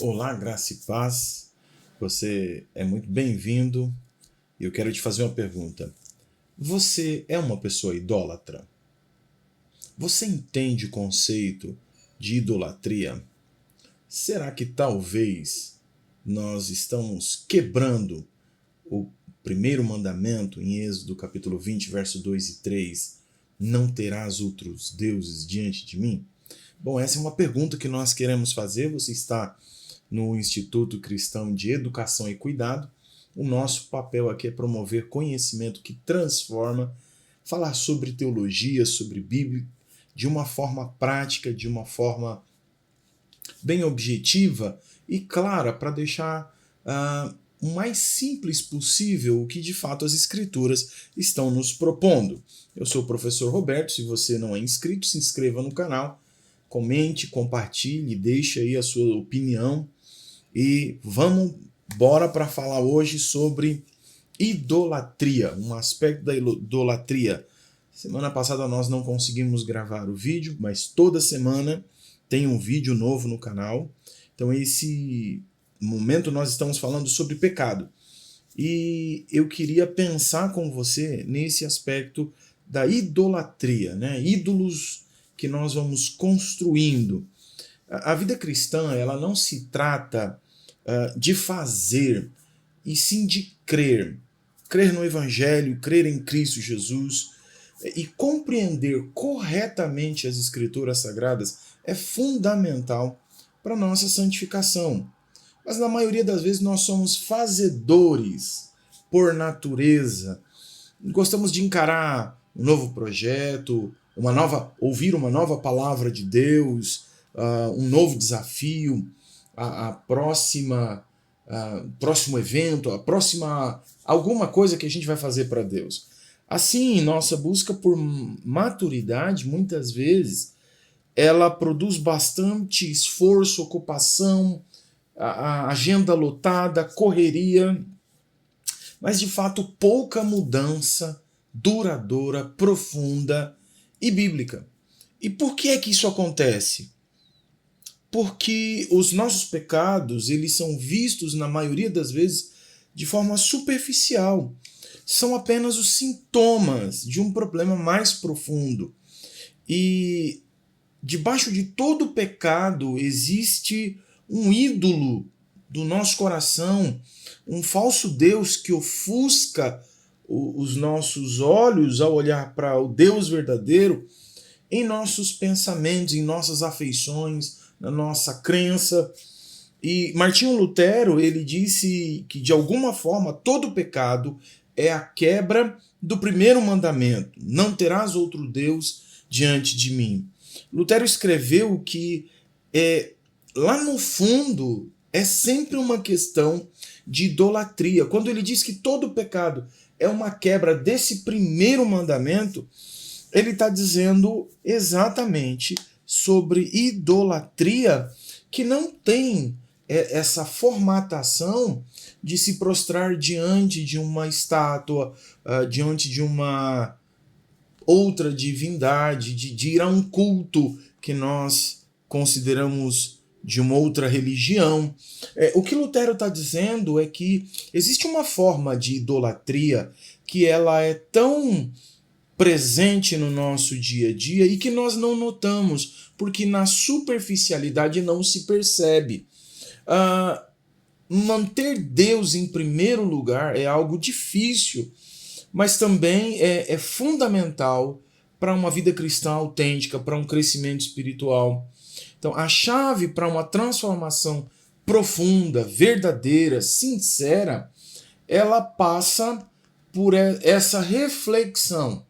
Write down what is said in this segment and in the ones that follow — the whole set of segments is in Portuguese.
Olá, graça e paz. Você é muito bem-vindo e eu quero te fazer uma pergunta. Você é uma pessoa idólatra? Você entende o conceito de idolatria? Será que talvez nós estamos quebrando o primeiro mandamento em Êxodo capítulo 20, verso 2 e 3? Não terás outros deuses diante de mim? Bom, essa é uma pergunta que nós queremos fazer. Você está no Instituto Cristão de Educação e Cuidado. O nosso papel aqui é promover conhecimento que transforma, falar sobre teologia, sobre Bíblia, de uma forma prática, de uma forma bem objetiva e clara, para deixar o mais simples possível o que de fato as Escrituras estão nos propondo. Eu sou o professor Roberto. Se você não é inscrito, se inscreva no canal, comente, compartilhe, deixe aí a sua opinião. E bora para falar hoje sobre idolatria, um aspecto da idolatria. Semana passada nós não conseguimos gravar o vídeo, mas toda semana tem um vídeo novo no canal. Então esse momento nós estamos falando sobre pecado. E eu queria pensar com você nesse aspecto da idolatria, né? Ídolos que nós vamos construindo. A vida cristã, ela não se trata de fazer, e sim de crer. Crer no Evangelho, crer em Cristo Jesus e compreender corretamente as Escrituras Sagradas é fundamental para a nossa santificação. Mas na maioria das vezes nós somos fazedores por natureza. Gostamos de encarar um novo projeto, ouvir uma nova palavra de Deus, um novo desafio, próximo evento, alguma coisa que a gente vai fazer para Deus. Assim, nossa busca por maturidade, muitas vezes, ela produz bastante esforço, ocupação, a agenda lotada, correria, mas de fato pouca mudança duradoura, profunda e bíblica. E por que é que isso acontece? Porque os nossos pecados, eles são vistos, na maioria das vezes, de forma superficial. São apenas os sintomas de um problema mais profundo. E debaixo de todo pecado existe um ídolo do nosso coração, um falso Deus que ofusca os nossos olhos ao olhar para o Deus verdadeiro em nossos pensamentos, em nossas afeições, na nossa crença. E Martinho Lutero, ele disse que de alguma forma todo pecado é a quebra do primeiro mandamento: não terás outro Deus diante de mim. Lutero escreveu que lá no fundo é sempre uma questão de idolatria. Quando ele diz que todo pecado é uma quebra desse primeiro mandamento, ele está dizendo exatamente sobre idolatria, que não tem essa formatação de se prostrar diante de uma estátua, diante de uma outra divindade, de ir a um culto que nós consideramos de uma outra religião. O que Lutero está dizendo é que existe uma forma de idolatria que ela é tão presente no nosso dia a dia e que nós não notamos, porque na superficialidade não se percebe. Manter Deus em primeiro lugar é algo difícil, mas também é fundamental para uma vida cristã autêntica, para um crescimento espiritual. Então, a chave para uma transformação profunda, verdadeira, sincera, ela passa por essa reflexão.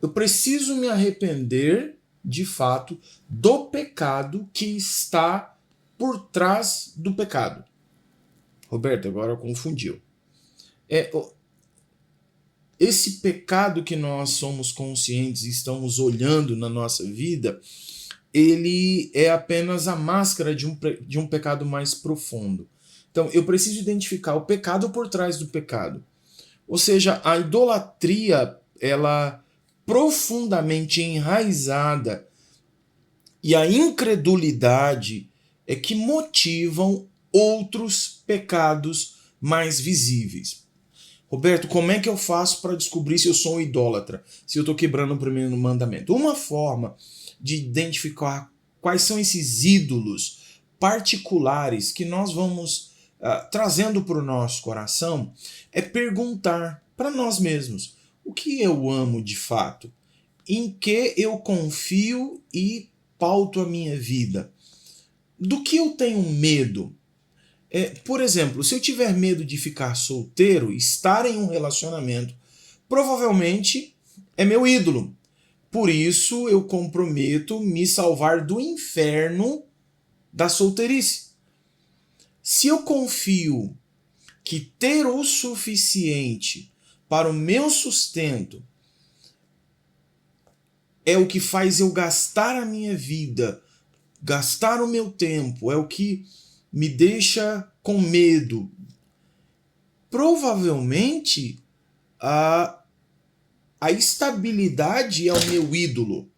Eu preciso me arrepender, de fato, do pecado que está por trás do pecado. Roberto, agora confundiu. Esse pecado que nós somos conscientes e estamos olhando na nossa vida, ele é apenas a máscara de um pecado mais profundo. Então, eu preciso identificar o pecado por trás do pecado. Ou seja, a idolatria, ela profundamente enraizada, e a incredulidade que motivam outros pecados mais visíveis. Roberto, como é que eu faço para descobrir se eu sou um idólatra? Se eu estou quebrando o primeiro mandamento? Uma forma de identificar quais são esses ídolos particulares que nós vamos trazendo para o nosso coração é perguntar para nós mesmos: o que eu amo de fato? Em que eu confio e pauto a minha vida? Do que eu tenho medo? Por exemplo, se eu tiver medo de ficar solteiro, estar em um relacionamento, provavelmente é meu ídolo. Por isso eu comprometo me salvar do inferno da solteirice. Se eu confio que ter o suficiente para o meu sustento é o que faz eu gastar a minha vida, gastar o meu tempo, é o que me deixa com medo, provavelmente a estabilidade é o meu ídolo,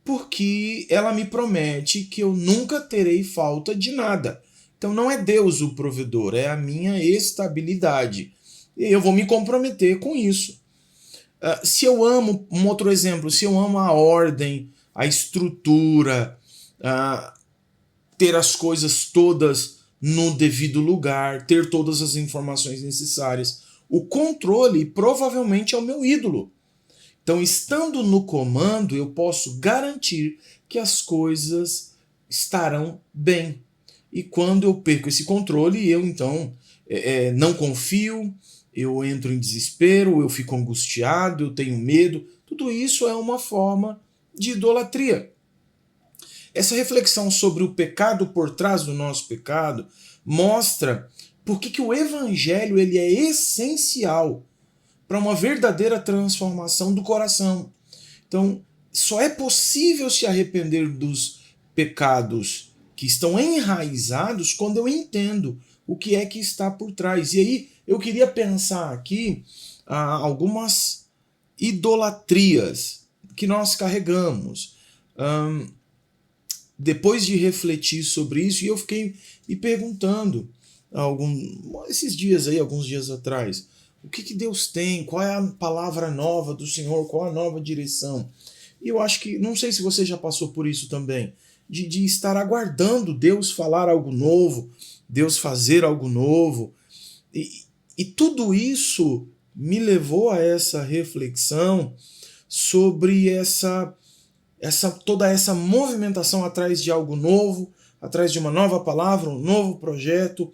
porque ela me promete que eu nunca terei falta de nada. Então não é Deus o provedor, é a minha estabilidade. E eu vou me comprometer com isso. Se eu amo, um outro exemplo, se eu amo a ordem, a estrutura, ter as coisas todas no devido lugar, ter todas as informações necessárias, o controle provavelmente é o meu ídolo. Então, estando no comando, eu posso garantir que as coisas estarão bem. E quando eu perco esse controle, eu então não confio, eu entro em desespero, eu fico angustiado, eu tenho medo. Tudo isso é uma forma de idolatria. Essa reflexão sobre o pecado por trás do nosso pecado mostra por que o evangelho ele é essencial para uma verdadeira transformação do coração. Então, só é possível se arrepender dos pecados que estão enraizados quando eu entendo o que é que está por trás. E aí eu queria pensar aqui algumas idolatrias que nós carregamos. Depois de refletir sobre isso, eu fiquei me perguntando esses dias aí, alguns dias atrás, o que Deus tem, qual é a palavra nova do Senhor, qual a nova direção. E eu acho que, não sei se você já passou por isso também, de estar aguardando Deus falar algo novo, Deus fazer algo novo. E tudo isso me levou a essa reflexão sobre toda essa movimentação atrás de algo novo, atrás de uma nova palavra, um novo projeto,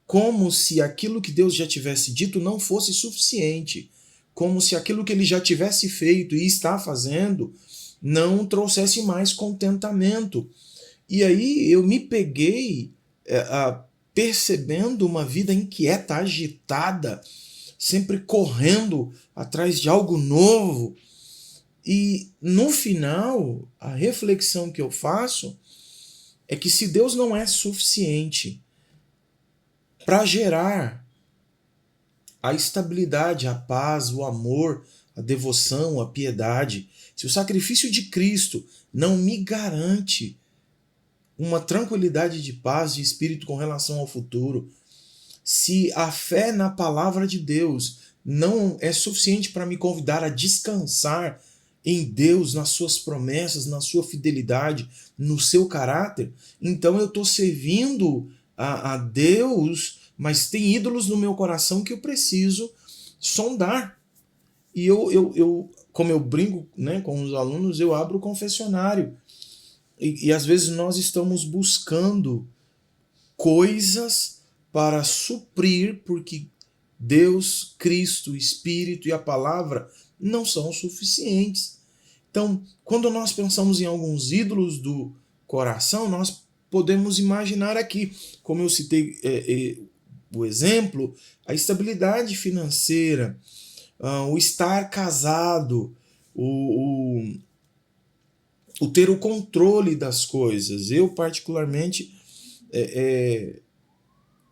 como se aquilo que Deus já tivesse dito não fosse suficiente, como se aquilo que ele já tivesse feito e está fazendo não trouxesse mais contentamento. E aí eu me peguei percebendo uma vida inquieta, agitada, sempre correndo atrás de algo novo. E no final, a reflexão que eu faço é que se Deus não é suficiente para gerar a estabilidade, a paz, o amor, a devoção, a piedade, se o sacrifício de Cristo não me garante uma tranquilidade de paz, de espírito com relação ao futuro, se a fé na palavra de Deus não é suficiente para me convidar a descansar em Deus, nas suas promessas, na sua fidelidade, no seu caráter, então eu estou servindo a Deus, mas tem ídolos no meu coração que eu preciso sondar. E como eu brinco, né, com os alunos, eu abro o confessionário. E às vezes nós estamos buscando coisas para suprir, porque Deus, Cristo, Espírito e a palavra não são suficientes. Então, quando nós pensamos em alguns ídolos do coração, nós podemos imaginar aqui, como eu citei o exemplo, a estabilidade financeira, o estar casado, o ter o controle das coisas. Eu, particularmente,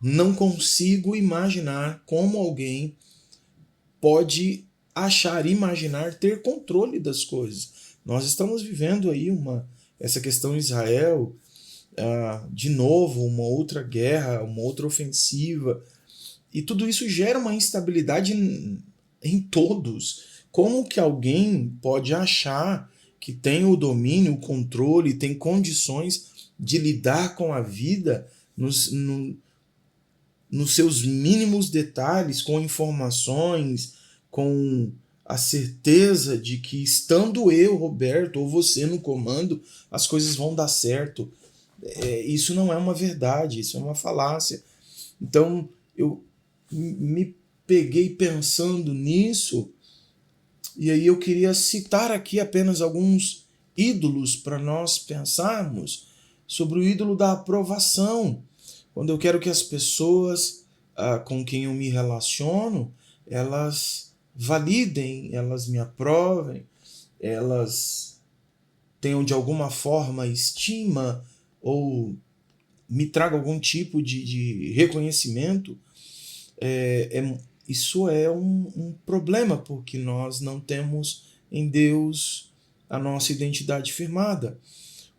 não consigo imaginar como alguém pode imaginar ter controle das coisas. Nós estamos vivendo aí essa questão em Israel, de novo uma outra guerra, uma outra ofensiva. E tudo isso gera uma instabilidade em todos. Como que alguém pode achar que tem o domínio, o controle, tem condições de lidar com a vida nos seus mínimos detalhes, com informações, com a certeza de que estando eu, Roberto, ou você no comando, as coisas vão dar certo? Isso não é uma verdade, isso é uma falácia. Então, eu me peguei pensando nisso, e aí eu queria citar aqui apenas alguns ídolos para nós pensarmos sobre o ídolo da aprovação. Quando eu quero que as pessoas com quem eu me relaciono, elas validem, elas me aprovem, elas tenham de alguma forma estima ou me tragam algum tipo de reconhecimento, isso é um problema, porque nós não temos em Deus a nossa identidade firmada.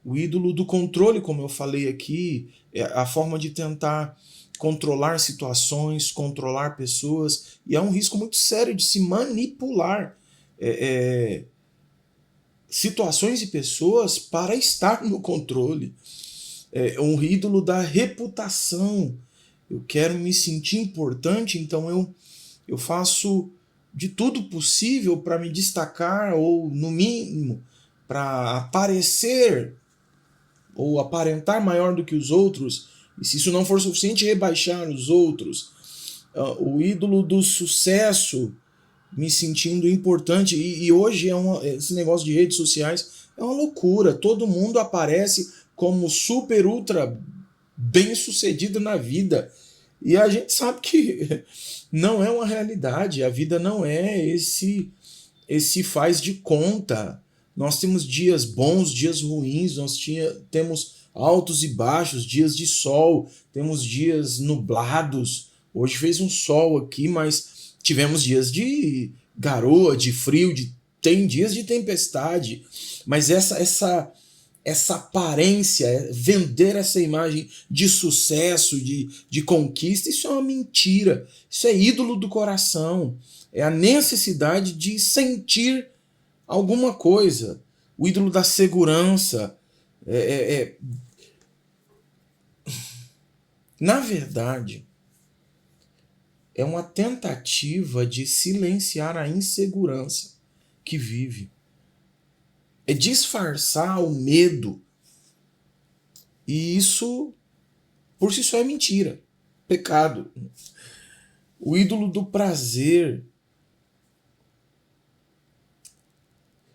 O ídolo do controle, como eu falei aqui, é a forma de tentar controlar situações, controlar pessoas, e há um risco muito sério de se manipular situações e pessoas para estar no controle. É um ídolo da reputação. Eu quero me sentir importante, então eu faço de tudo possível para me destacar, ou no mínimo para aparecer ou aparentar maior do que os outros, e se isso não for suficiente, rebaixar os outros. O ídolo do sucesso, me sentindo importante, e hoje esse negócio de redes sociais é uma loucura, todo mundo aparece como super ultra bem sucedido na vida, e a gente sabe que não é uma realidade, a vida não é esse faz de conta. Nós temos dias bons, dias ruins, temos altos e baixos, dias de sol, temos dias nublados. Hoje fez um sol aqui, mas tivemos dias de garoa, de frio, tem dias de tempestade. Mas essa aparência, vender essa imagem de sucesso, de conquista, isso é uma mentira. Isso é ídolo do coração. É a necessidade de sentir alguma coisa. O ídolo da segurança. Na verdade, é uma tentativa de silenciar a insegurança que vive. É disfarçar o medo. E isso, por si só, é mentira. Pecado. O ídolo do prazer.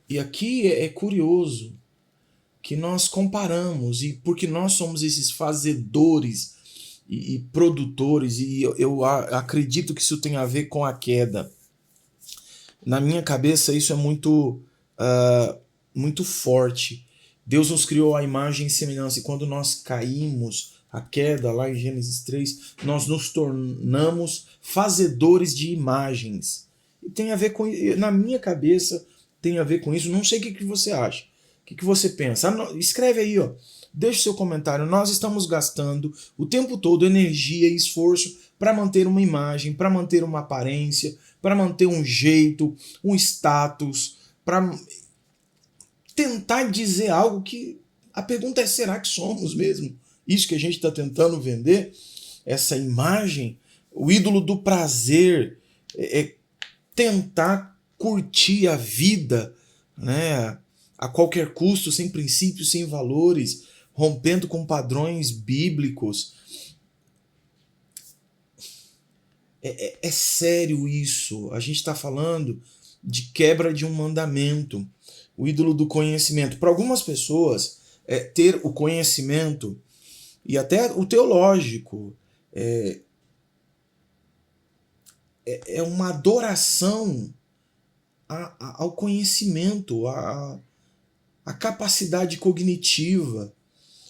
E aqui é curioso que nós comparamos, e porque nós somos esses fazedores e produtores, e eu acredito que isso tem a ver com a queda. Na minha cabeça isso é muito forte. Deus nos criou à imagem e semelhança, e quando nós caímos, a queda lá em Gênesis 3, nós nos tornamos fazedores de imagens. E tem a ver com, na minha cabeça, tem a ver com isso. Não sei o que você acha. O que você pensa? Escreve aí, ó. Deixe seu comentário. Nós estamos gastando o tempo todo energia e esforço para manter uma imagem, para manter uma aparência, para manter um jeito, um status, para tentar dizer algo que a pergunta é: será que somos mesmo? Isso que a gente está tentando vender, essa imagem, o ídolo do prazer, é tentar curtir a vida, né, a qualquer custo, sem princípios, sem valores, rompendo com padrões bíblicos. É sério isso. A gente está falando de quebra de um mandamento. O ídolo do conhecimento. Para algumas pessoas, ter o conhecimento e até o teológico é uma adoração ao conhecimento, à capacidade cognitiva,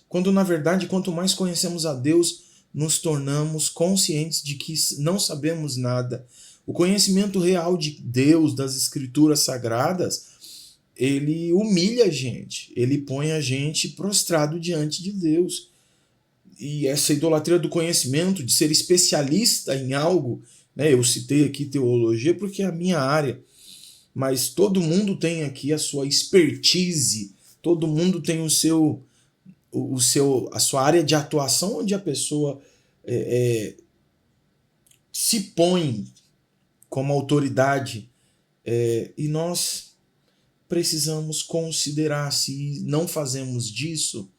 quando na verdade, quanto mais conhecemos a Deus, nos tornamos conscientes de que não sabemos nada. O conhecimento real de Deus, das Escrituras Sagradas, ele humilha a gente, ele põe a gente prostrado diante de Deus. E essa idolatria do conhecimento, de ser especialista em algo, né? Eu citei aqui teologia porque é a minha área, mas todo mundo tem aqui a sua expertise, todo mundo tem a sua área de atuação onde a pessoa se põe como autoridade, e nós precisamos considerar, se não fazemos disso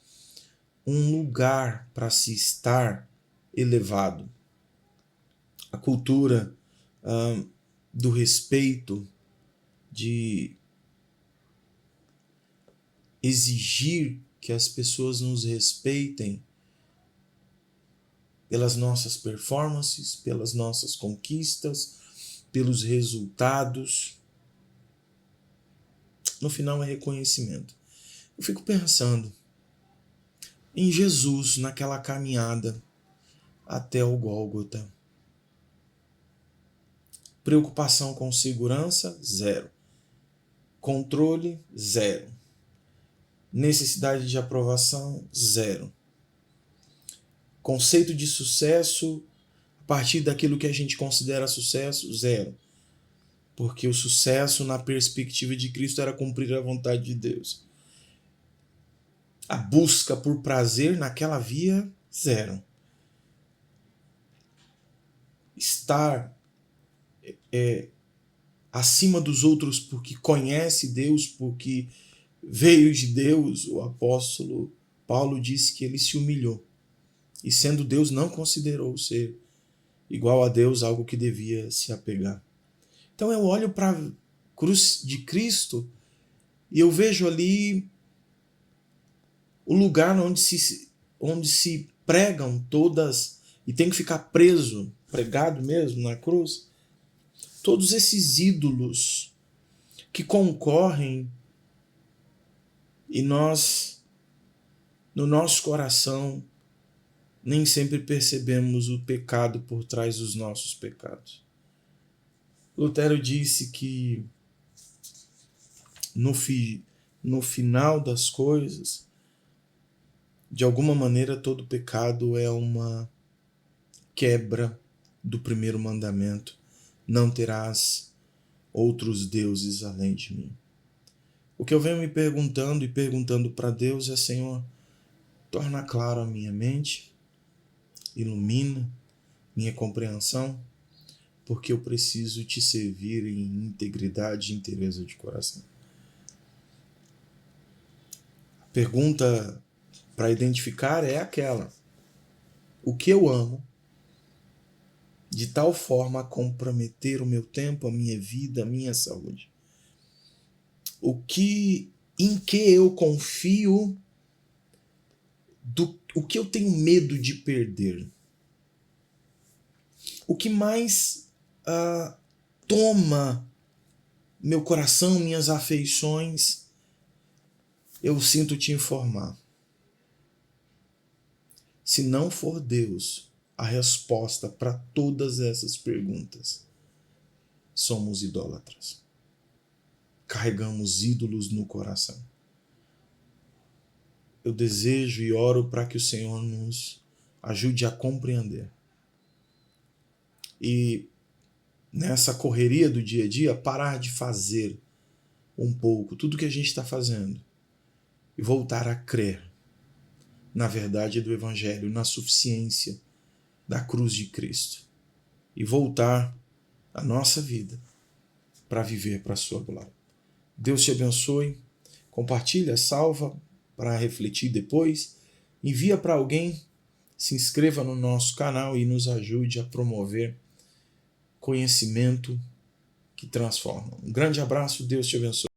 um lugar para se estar elevado. A cultura do respeito, de exigir que as pessoas nos respeitem pelas nossas performances, pelas nossas conquistas, pelos resultados. No final é reconhecimento. Eu fico pensando em Jesus naquela caminhada até o Gólgota. Preocupação com segurança, zero. Controle, zero. Necessidade de aprovação, zero. Conceito de sucesso, a partir daquilo que a gente considera sucesso, zero. Porque o sucesso, na perspectiva de Cristo, era cumprir a vontade de Deus. A busca por prazer naquela via, zero. Estar acima dos outros porque conhece Deus, porque veio de Deus. O apóstolo Paulo disse que ele se humilhou. E sendo Deus, não considerou ser igual a Deus algo que devia se apegar. Então eu olho para a cruz de Cristo e eu vejo ali o lugar onde se pregam todas, e tem que ficar pregado mesmo na cruz, todos esses ídolos que concorrem, e nós, no nosso coração, nem sempre percebemos o pecado por trás dos nossos pecados. Lutero disse que no final das coisas, de alguma maneira, todo pecado é uma quebra do primeiro mandamento: não terás outros deuses além de mim. O que eu venho me perguntando e perguntando para Deus é: Senhor, torna claro a minha mente, ilumina minha compreensão, porque eu preciso te servir em integridade e inteireza de coração. A pergunta para identificar é aquela: o que eu amo de tal forma a comprometer o meu tempo, a minha vida, a minha saúde? Em que eu confio, o que eu tenho medo de perder? O que mais toma meu coração, minhas afeições? Eu sinto te informar. Se não for Deus a resposta para todas essas perguntas, somos idólatras. Carregamos ídolos no coração. Eu desejo e oro para que o Senhor nos ajude a compreender. E nessa correria do dia a dia, parar de fazer um pouco tudo que a gente está fazendo e voltar a crer na verdade do Evangelho, na suficiência da cruz de Cristo, e voltar a nossa vida para viver para a sua glória. Deus te abençoe. Compartilha, salva para refletir depois, envia para alguém, se inscreva no nosso canal e nos ajude a promover conhecimento que transforma. Um grande abraço, Deus te abençoe.